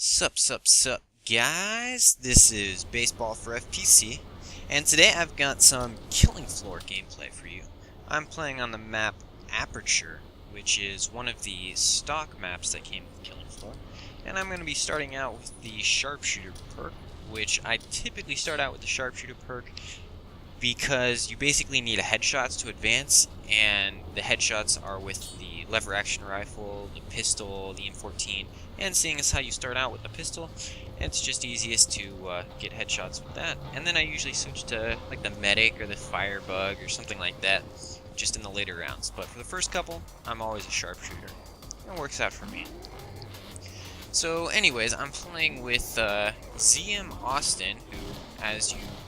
Sup, guys? This is Baseball for FPC, and today I've got some Killing Floor gameplay for you. I'm playing on the map Aperture, which is one of the stock maps that came with Killing Floor, and I'm going to be starting out with the Sharpshooter perk, which I typically start out with the Sharpshooter perk because you basically need a headshots to advance, and the headshots are with the lever action rifle, the pistol, the M14, and seeing as how you start out with the pistol, it's just easiest to get headshots with that. And then I usually switch to like the medic or the firebug or something like that, just in the later rounds. But for the first couple, I'm always a sharpshooter. It works out for me. So anyways, I'm playing with ZM Austin, who,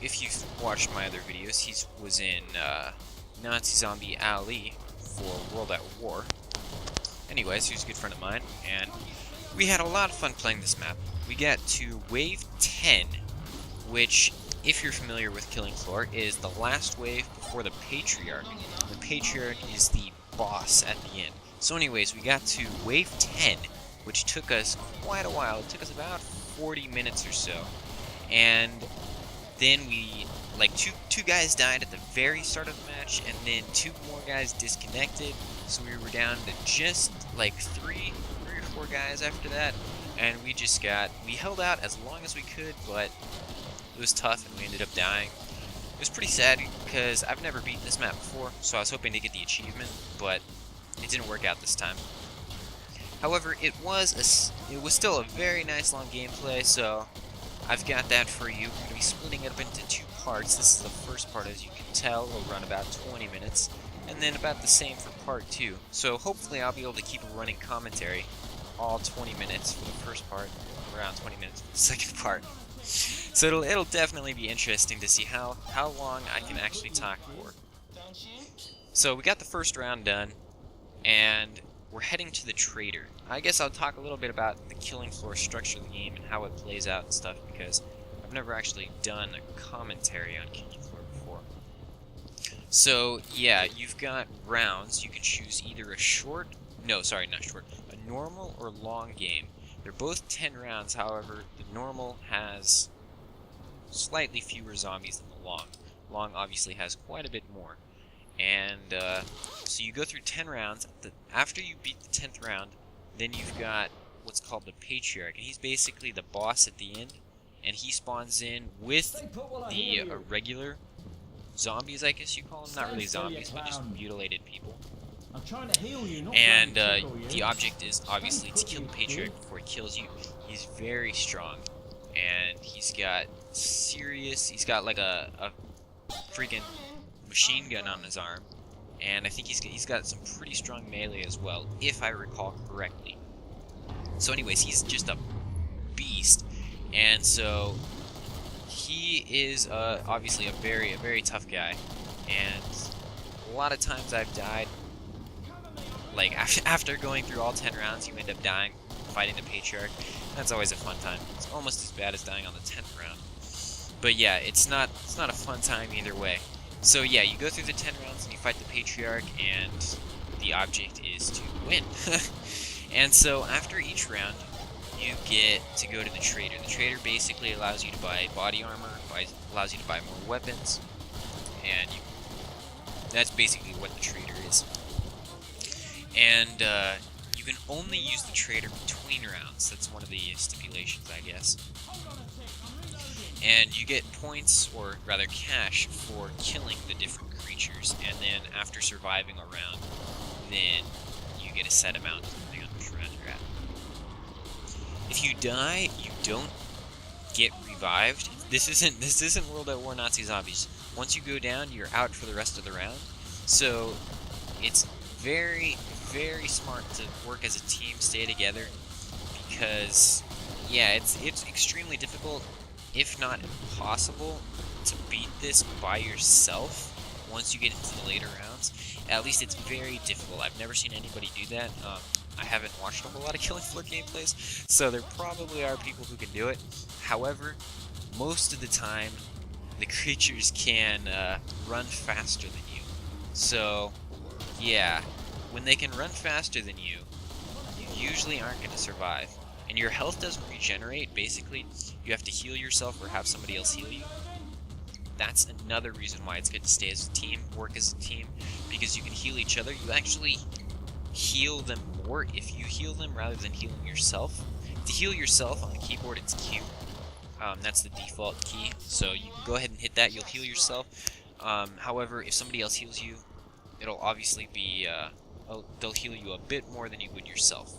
if you've watched my other videos, he was in Nazi Zombie Alley for World at War. Anyways, he was a good friend of mine, and we had a lot of fun playing this map. We got to Wave 10, which, if you're familiar with Killing Floor, is the last wave before the Patriarch. The Patriarch is the boss at the end. So anyways, we got to Wave 10, which took us quite a while. It took us about 40 minutes or so. And then two guys died at the very start of the match, and then two more guys disconnected, so we were down to just like three or four guys after that, and we held out as long as we could, but it was tough and we ended up dying. It was pretty sad because I've never beaten this map before, so I was hoping to get the achievement, but it didn't work out this time. However, it was still a very nice long gameplay, so I've got that for you. We're going to be splitting it up into two parts. This is the first part, as you can tell. Will run about 20 minutes, and then about the same for part 2. So hopefully I'll be able to keep a running commentary all 20 minutes for the first part, around 20 minutes for the second part. So it'll definitely be interesting to see how long I can actually talk for. So we got the first round done, and we're heading to the Trader. I guess I'll talk a little bit about the Killing Floor structure of the game and how it plays out and stuff, because I've never actually done a commentary on Killing Floor before. So yeah, you've got rounds. You can choose either a normal or long game. They're both 10 rounds, however, the normal has slightly fewer zombies than the long. Long obviously has quite a bit more. And so you go through 10 rounds. After you beat the 10th round, then you've got what's called the Patriarch, and he's basically the boss at the end, and he spawns in with the regular zombies, I guess you call them. Not really zombies, but just mutilated people. And the object is obviously to kill the Patriarch before he kills you. He's very strong, and he's got like a freaking machine gun on his arm, and I think he's got some pretty strong melee as well, if I recall correctly. So anyways, he's just a beast, and so he is obviously a very tough guy, and a lot of times I've died. Like after going through all 10 rounds, you end up dying fighting the Patriarch. That's always a fun time. It's almost as bad as dying on the 10th round. But yeah, it's not a fun time either way. So yeah, you go through the 10 rounds and you fight the Patriarch, and the object is to win. And so after each round, you get to go to the Trader. The Trader basically allows you to buy body armor, allows you to buy more weapons, and that's basically what the Trader is. And you can only use the Trader between rounds. That's one of the stipulations, I guess. And you get points, or rather cash, for killing the different creatures, and then after surviving a round, then you get a set amount depending on which round you're at. If you die, you don't get revived. This isn't World at War Nazi Zombies. Once you go down, you're out for the rest of the round. So it's very smart to work as a team, stay together, because yeah, it's extremely difficult, if not impossible, to beat this by yourself once you get into the later rounds. At least it's very difficult. I've never seen anybody do that. I haven't watched a whole lot of Killing Floor gameplays, so there probably are people who can do it. However, most of the time, the creatures can run faster than you. So yeah, when they can run faster than you, you usually aren't going to survive. and your health doesn't regenerate, basically you have to heal yourself or have somebody else heal you. That's another reason why it's good to stay as a team, work as a team, because you can heal each other. You actually heal them more if you heal them rather than healing yourself. To heal yourself on the keyboard, it's Q. That's the default key, so you can go ahead and hit that. You'll heal yourself. However, if somebody else heals you, it'll obviously be they'll heal you a bit more than you would yourself.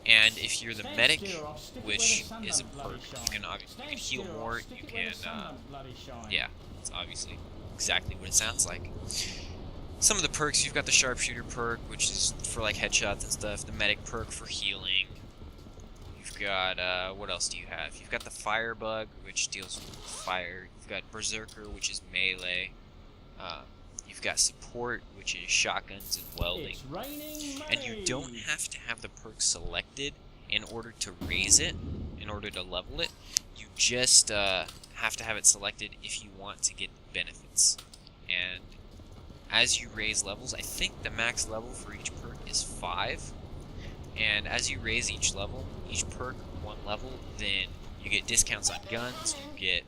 And if you're the medic, which is a perk, you can heal more. You can yeah, it's obviously exactly what it sounds like. Some of the perks, you've got the sharpshooter perk, which is for like headshots and stuff. The medic perk for healing. You've got, what else do you have? You've got the firebug, which deals with fire. You've got berserker, which is melee. You've got support, which is shotguns and welding. And you don't have to have the perk selected in order to raise it, in order to level it. You just have to have it selected if you want to get benefits. And as you raise levels, I think the max level for each perk is 5. And as you raise each level, each perk 1 level, then you get discounts on guns, you get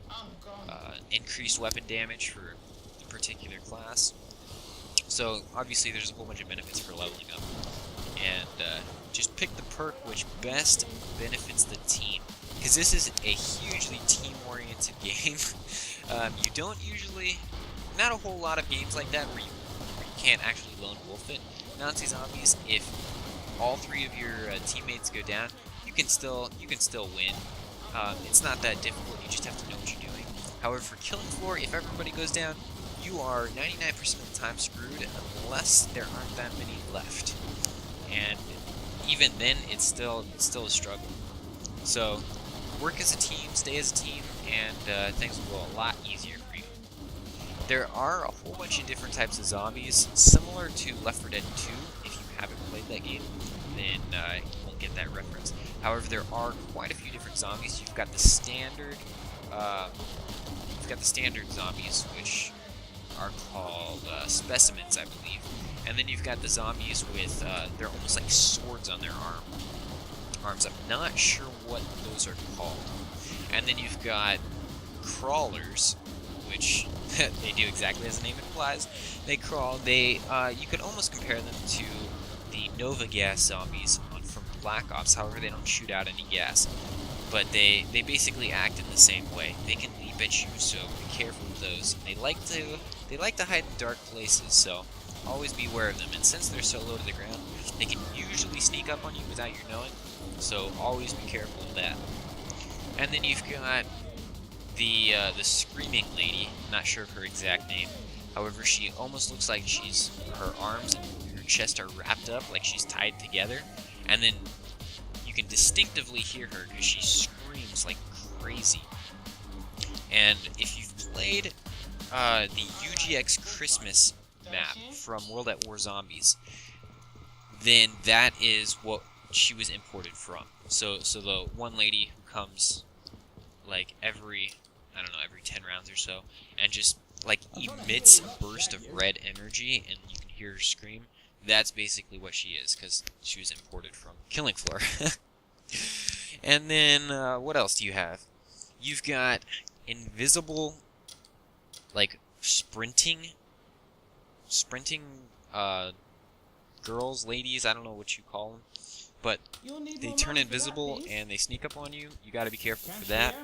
increased weapon damage for the particular class. So obviously there's a whole bunch of benefits for leveling up. And just pick the perk which best benefits the team. Because this is a hugely team-oriented game. You don't usually... Not a whole lot of games like that where you can't actually lone wolf it. Nazi Zombies, if all 3 of your teammates go down, you can still win. It's not that difficult, you just have to know what you're doing. However, for Killing Floor, if everybody goes down, you are 99% of the time screwed unless there aren't that many left. And even then, it's still a struggle. So, work as a team, stay as a team, and things will go a lot easier for you. There are a whole bunch of different types of zombies, similar to Left 4 Dead 2. If you haven't played that game, then you won't get that reference. However, there are quite a few different zombies. You've got the standard zombies, which are called specimens, I believe. And then you've got the zombies with they're almost like swords on their arms. I'm not sure what those are called. And then you've got crawlers, which they do exactly as the name implies. They crawl. You could almost compare them to the Nova gas zombies from Black Ops. However, they don't shoot out any gas, but they basically act in the same way. They can leap at you, so be careful of those. They like to hide in dark places, so always be aware of them. And since they're so low to the ground, they can usually sneak up on you without you knowing. So always be careful of that. And then you've got the screaming lady. Not sure of her exact name. However, she almost looks like her arms and her chest are wrapped up, like she's tied together. And then you can distinctively hear her because she screams like crazy. And if you've played the UGX Christmas map from World at War Zombies, then that is what she was imported from. So the one lady who comes like every 10 rounds or so, and just like emits a burst of red energy, and you can hear her scream. That's basically what she is, because she was imported from Killing Floor. And then what else do you have? You've got invisible, like sprinting girls, ladies. I don't know what you call them. But they turn invisible and they sneak up on you. You gotta be careful for that.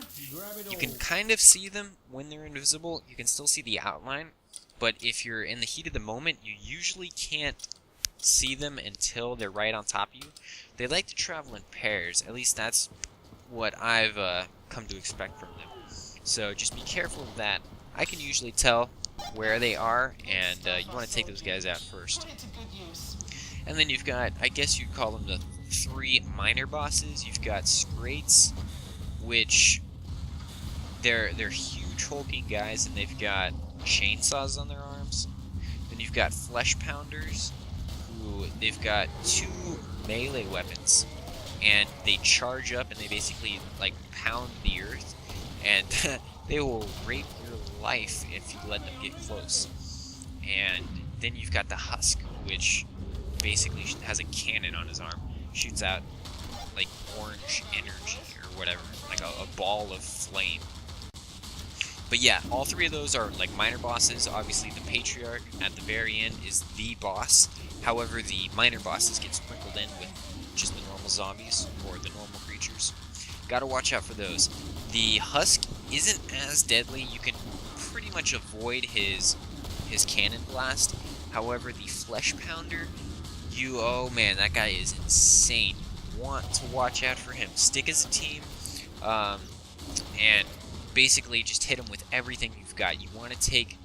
You can kind of see them when they're invisible. You can still see the outline. But if you're in the heat of the moment, you usually can't see them until they're right on top of you. They like to travel in pairs. At least that's what I've come to expect from them. So just be careful of that. I can usually tell where they are, and you want to take those guys out first. And then you've got, I guess you'd call them the 3 minor bosses. You've got Scrates, which they're huge hulking guys, and they've got chainsaws on their arms. Then you've got Flesh Pounders, who they've got 2 melee weapons, and they charge up and they basically like pound the earth, and they will rape your life if you let them get close. And then you've got the Husk, which basically has a cannon on his arm, shoots out like orange energy or whatever, like a ball of flame. But yeah, all three of those are like minor bosses. Obviously the Patriarch at the very end is the boss. However, the minor bosses get sprinkled in with just the normal zombies or the normal creatures. Gotta watch out for those. The Husk isn't as deadly. You can pretty much avoid his cannon blast. However, the Flesh Pounder, oh man, that guy is insane. Want to watch out for him. Stick as a team, and basically just hit him with everything you've got. You want to take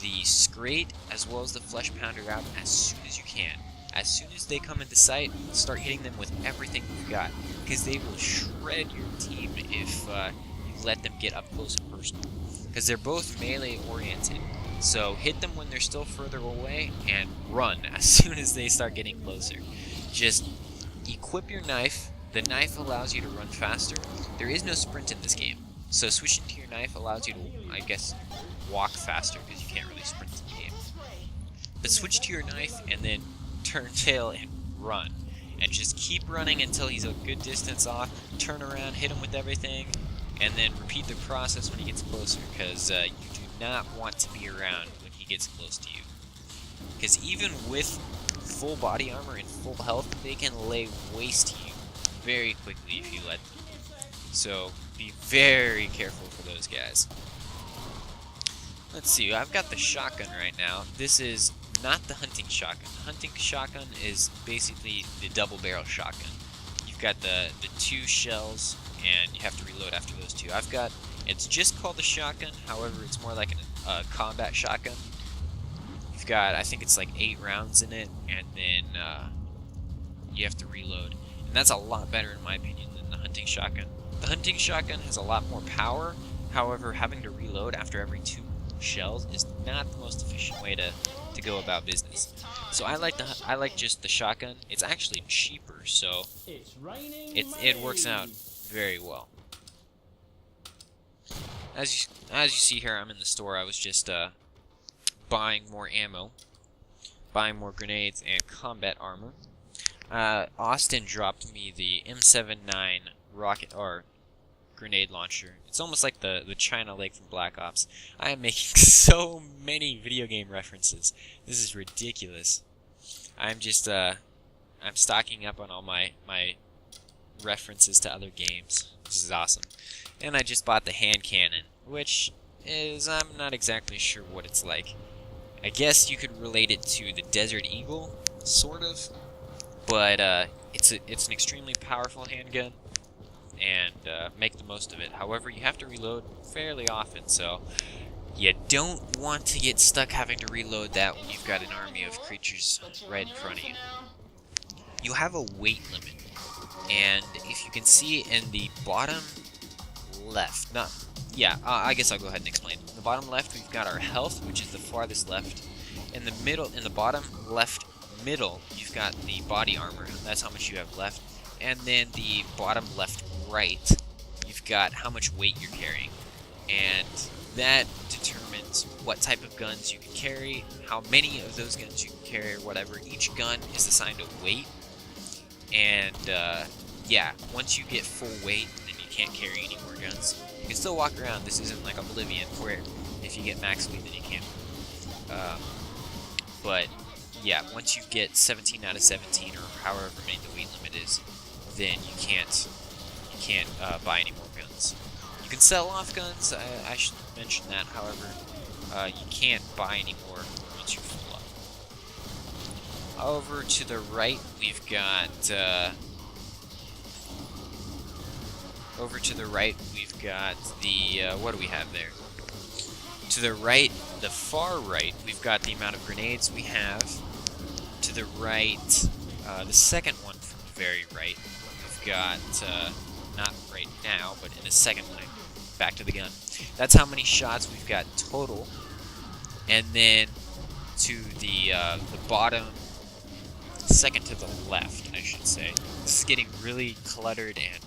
the Scrate as well as the Flesh Pounder out as soon as you can. As soon as they come into sight, start hitting them with everything you've got, because they will shred your team if you let them get up close and personal. Because they're both melee oriented, so hit them when they're still further away and run as soon as they start getting closer. Just equip your knife. The knife allows you to run faster. There is no sprint in this game, so switching to your knife allows you to, I guess, walk faster, because you can't really sprint in the game. But switch to your knife and then turn tail and run, and just keep running until he's a good distance off. Turn around, hit him with everything, and then repeat the process when he gets closer, because you do not want to be around when he gets close to you, because even with full body armor and full health, they can lay waste to you very quickly if you let them. So be very careful for those guys. Let's see, I've got the shotgun right now. This is not the hunting shotgun. The hunting shotgun is basically the double barrel shotgun. You've got the 2 shells, and you have to reload after those 2. It's just called the shotgun, however it's more like a combat shotgun. You've got, I think it's like 8 rounds in it, and then you have to reload. And that's a lot better in my opinion than the hunting shotgun. The hunting shotgun has a lot more power, however having to reload after every 2 shells is not the most efficient way to go about business. So I like just the shotgun. It's actually cheaper, so it works out very well. As you see here, I'm in the store. I was just buying more ammo, buying more grenades and combat armor. Austin dropped me the M79 rocket or grenade launcher. It's almost like the China Lake from Black Ops. I am making so many video game references. This is ridiculous. I'm just I'm stocking up on all my references to other games. This is awesome. And I just bought the hand cannon, which is, I'm not exactly sure what it's like. I guess you could relate it to the Desert Eagle, sort of, but it's an extremely powerful handgun, and make the most of it. However, you have to reload fairly often, so you don't want to get stuck having to reload that when you've got an army of creatures right in front of you. You have a weight limit, and if you can see in the bottom left, I guess I'll go ahead and explain. In the bottom left, we've got our health, which is the farthest left. In the middle, in the bottom left middle, you've got the body armor. That's how much you have left. And then the bottom left right, you've got how much weight you're carrying. And that determines what type of guns you can carry, how many of those guns you can carry, or whatever. Each gun is assigned a weight. And yeah, once you get full weight, then you can't carry any more guns. You can still walk around. This isn't like Oblivion, where if you get max weight, then you can't. But yeah, once you get 17 out of 17, or however many the weight limit is, then you can't buy any more guns. You can sell off guns. I should mention that. However, you can't buy any more once you're full up. Over to the right, we've got the what do we have there? To the right, the far right, we've got the amount of grenades we have. To the right, the second one from the very right, we've got, not right now, but in a second when I back to the gun. That's how many shots we've got total. And then to the bottom, second to the left, I should say. This is getting really cluttered, and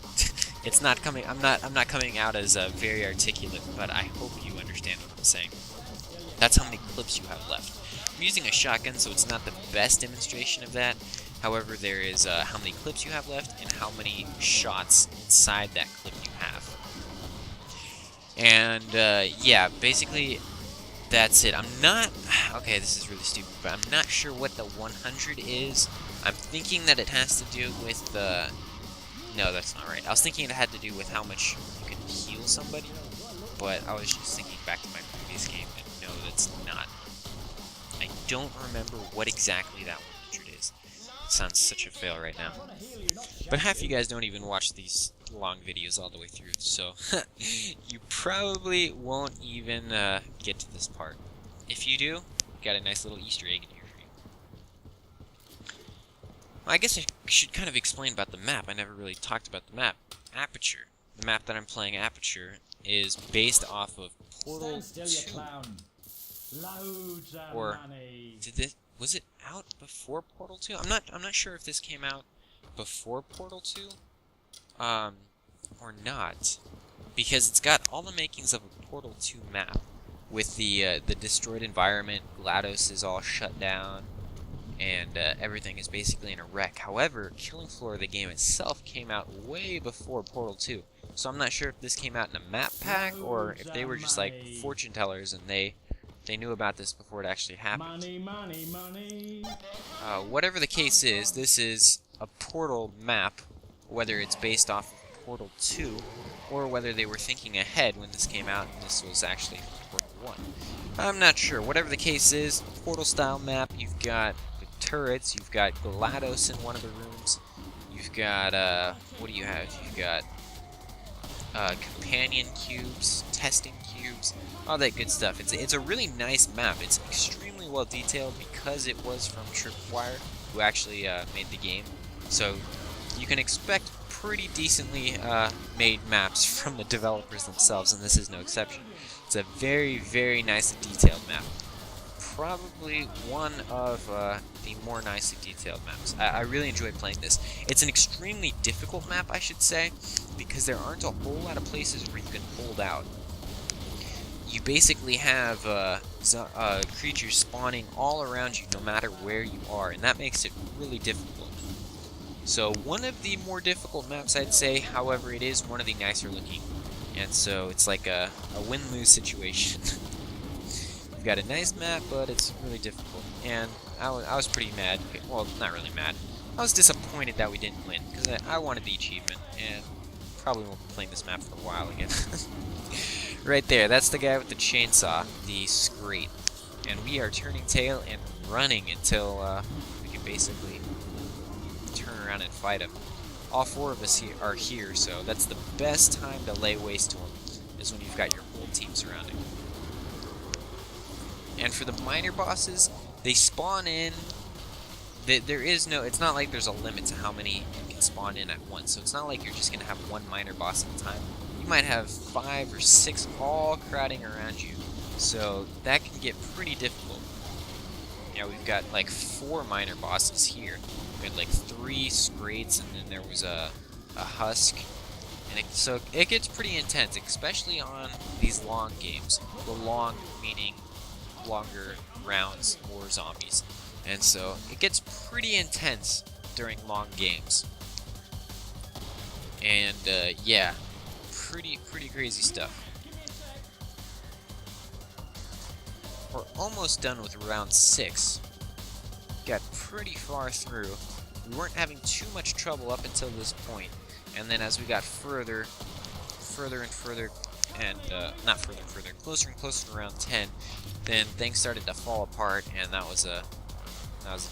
it's not coming. I'm not coming out as very articulate, but I hope you understand what I'm saying. That's how many clips you have left. I'm using a shotgun, so it's not the best demonstration of that. However, there is how many clips you have left and how many shots inside that clip you have. And yeah, basically that's it. I'm not... Okay, this is really stupid, but I'm not sure what the 100 is. I'm thinking that it has to do with the... No, that's not right. I was thinking it had to do with how much you can heal somebody, but I was just thinking back to my previous game, and no, that's not. I don't remember what exactly that 100 is. It sounds such a fail right now. But half of you guys don't even watch these long videos all the way through, so you probably won't even get to this part. If you do, got a nice little Easter egg in here for you. Well, I guess I should kind of explain about the map. I never really talked about the map. Aperture. The map that I'm playing, Aperture, is based off of Portal 2. Or was it out before Portal 2? I'm not sure if this came out before Portal 2 or not, because it's got all the makings of a Portal 2 map with the destroyed environment. GLaDOS is all shut down, and everything is basically in a wreck. However, Killing Floor, the game itself, came out way before Portal 2, so I'm not sure if this came out in a map pack or if they were just like fortune tellers and they knew about this before it actually happened. Whatever the case is, this is a Portal map, whether it's based off of Portal 2 or whether they were thinking ahead when this came out and this was actually Portal 1. I'm not sure. Whatever the case is, Portal style map. You've got the turrets, you've got GLaDOS in one of the rooms, you've got what do you have? You've got companion cubes, testing cubes, all that good stuff. It's a really nice map. It's extremely well detailed because it was from Tripwire, who actually made the game. So you can expect pretty decently made maps from the developers themselves, and this is no exception. It's a very, very nicely detailed map. Probably one of the more nicely detailed maps. I really enjoy playing this. It's an extremely difficult map, I should say, because there aren't a whole lot of places where you can hold out. You basically have creatures spawning all around you no matter where you are, and that makes it really difficult. So one of the more difficult maps, I'd say, however, it is one of the nicer looking, and so it's like a win-lose situation. You've got a nice map, but it's really difficult, and I was pretty mad. Well, not really mad. I was disappointed that we didn't win, because I wanted the achievement, and probably won't be playing this map for a while again. Right there, that's the guy with the chainsaw, the Scrate. And we are turning tail and running until we can basically turn around and fight him. All four of us are here, so that's the best time to lay waste to him, is when you've got your whole team surrounding. And for the minor bosses, they spawn in. There is no. It's not like there's a limit to how many you can spawn in at once. So it's not like you're just gonna have one minor boss at a time. You might have 5 or 6 all crowding around you. So that can get pretty difficult. You know, we've got like 4 minor bosses here. We had like 3 Scrates, and then there was a Husk. And so it gets pretty intense, especially on these long games. The long meaning longer rounds, more zombies. And so it gets pretty intense during long games. And yeah, pretty crazy stuff. We're almost done with round 6. Got pretty far through. We weren't having too much trouble up until this point. And then as we got further and further, and not further and further, closer and closer to round 10, then things started to fall apart, and that was a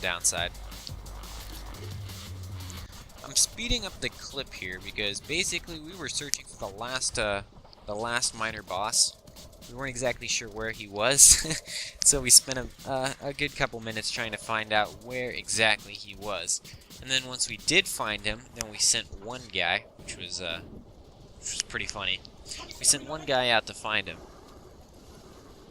downside. I'm speeding up the clip here because basically we were searching for the last minor boss. We weren't exactly sure where he was, so we spent a good couple minutes trying to find out where exactly he was. And then once we did find him, then we sent one guy, which was pretty funny. We sent one guy out to find him.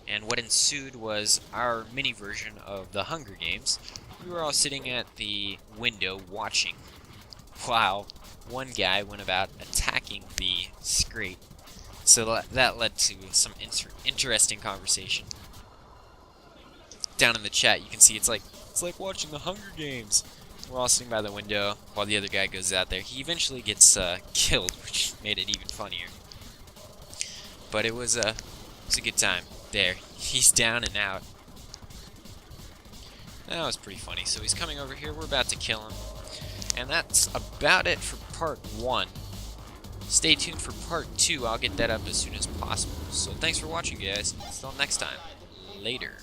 And what ensued was our mini version of the Hunger Games. We were all sitting at the window watching while one guy went about attacking the Scrate. So that led to some interesting conversation. Down in the chat, you can see it's like watching the Hunger Games. We're all sitting by the window while the other guy goes out there. He eventually gets killed, which made it even funnier. But it was a good time. There, he's down and out. That was pretty funny. So he's coming over here. We're about to kill him. And that's about it for part 1. Stay tuned for part 2. I'll get that up as soon as possible. So thanks for watching, guys. Until next time. Later.